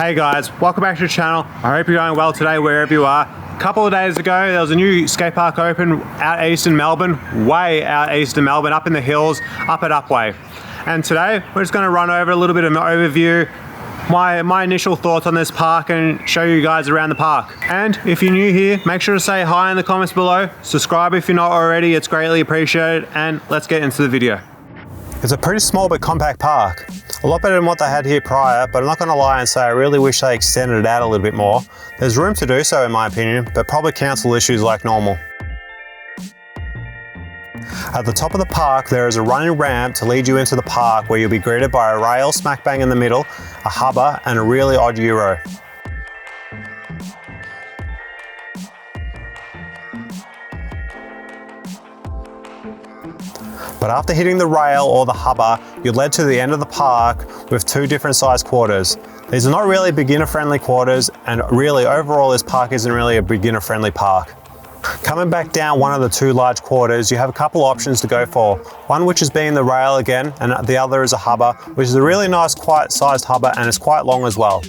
Hey guys, welcome back to the channel. I hope you're going well today wherever you are. A couple of days ago there was a new skate park open out east in Melbourne, way out east in Melbourne, up in the hills, up at Upwey. And today we're just going to run over a little bit of an overview, my initial thoughts on this park, and show you guys around the park. And if you're new here, make sure to say hi in the comments below, subscribe if you're not already, it's greatly appreciated, and let's get into the video. It's a pretty small but compact park. A lot better than what they had here prior, but I'm not going to lie and say I really wish they extended it out a little bit more. There's room to do so in my opinion, but probably council issues like normal. At the top of the park there is a running ramp to lead you into the park, where you'll be greeted by a rail smack bang in the middle, a Hubba and a really odd Euro. But after hitting the rail or the Hubba, you're led to the end of the park with two different size quarters. These are not really beginner friendly quarters, and really overall this park isn't really a beginner friendly park. Coming back down one of the two large quarters, you have a couple options to go for. One which is being the rail again, and the other is a Hubba, which is a really nice quiet sized Hubba, and it's quite long as well.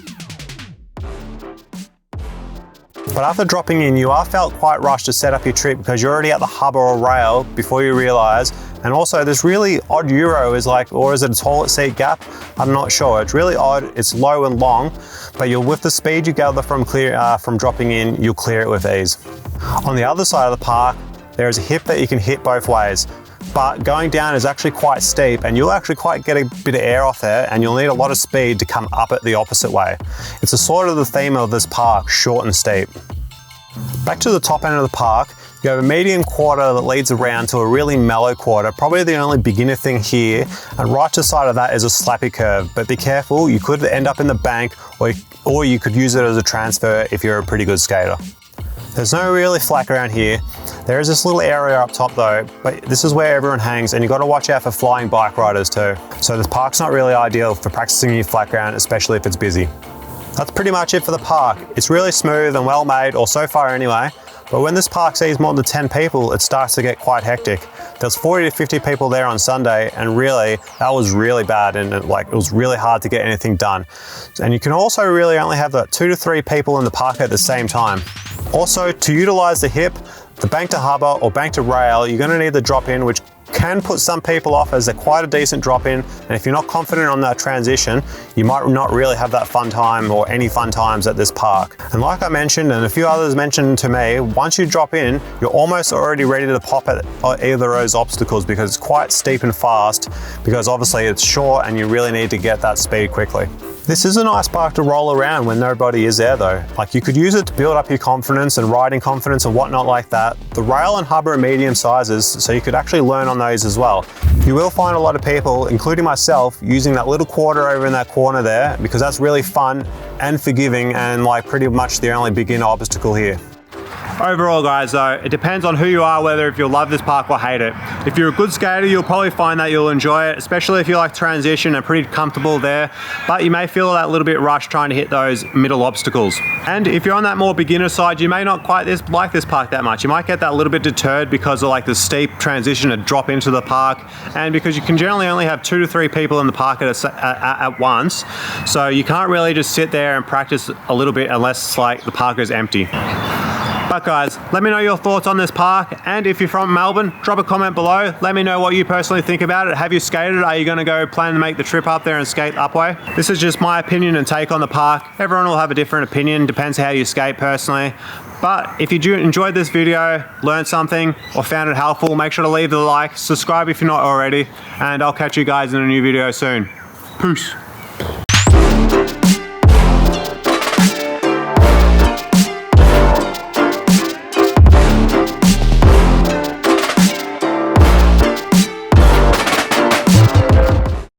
But after dropping in, you are felt quite rushed to set up your trip because you're already at the Hubba or rail before you realise. And also this really odd Euro is like, or is it a toilet seat gap? I'm not sure. It's really odd, it's low and long, but with the speed you gather from dropping in, you'll clear it with ease. On the other side of the park, there is a hip that you can hit both ways. But going down is actually quite steep, and you'll actually quite get a bit of air off there, and you'll need a lot of speed to come up it the opposite way. It's a sort of the theme of this park, short and steep. Back to the top end of the park, you have a medium quarter that leads around to a really mellow quarter, probably the only beginner thing here, and right to the side of that is a slappy curve, but be careful, you could end up in the bank, or you could use it as a transfer if you're a pretty good skater. There's no really flack around here. There is this little area up top though, but this is where everyone hangs, and you've got to watch out for flying bike riders too. So this park's not really ideal for practicing your flat ground, especially if it's busy. That's pretty much it for the park. It's really smooth and well made, or so far anyway, but when this park sees more than 10 people, it starts to get quite hectic. There's 40 to 50 people there on Sunday, and really, that was really bad, and it was really hard to get anything done. And you can also really only have 2 to 3 people in the park at the same time. Also, to utilize the hip, the bank to Hubba or bank to rail, you're going to need the drop in, which can put some people off as they're quite a decent drop in, and if you're not confident on that transition, you might not really have that fun time or any fun times at this park. And like I mentioned, and a few others mentioned to me, once you drop in, you're almost already ready to pop at either of those obstacles because it's quite steep and fast, because obviously it's short and you really need to get that speed quickly. This is a nice park to roll around when nobody is there though. Like, you could use it to build up your confidence and riding confidence and whatnot like that. The rail and Hubba are medium sizes, so you could actually learn on those as well. You will find a lot of people, including myself, using that little quarter over in that corner there, because that's really fun and forgiving, and like pretty much the only beginner obstacle here. Overall guys though, it depends on who you are, whether if you'll love this park or hate it. If you're a good skater, you'll probably find that you'll enjoy it, especially if you like transition and pretty comfortable there, but you may feel that little bit rushed trying to hit those middle obstacles. And if you're on that more beginner side, you may not quite like this park that much. You might get that little bit deterred because of like the steep transition to drop into the park, and because you can generally only have 2 to 3 people in the park at once, so you can't really just sit there and practice a little bit unless like the park is empty. But guys, let me know your thoughts on this park, and if you're from Melbourne, drop a comment below. Let me know what you personally think about it. Have you skated? Are you going to go plan to make the trip up there and skate Upwey? This is just my opinion and take on the park. Everyone will have a different opinion, depends how you skate personally. But if you enjoyed this video, learned something, or found it helpful, make sure to leave a like, subscribe if you're not already, and I'll catch you guys in a new video soon. Peace.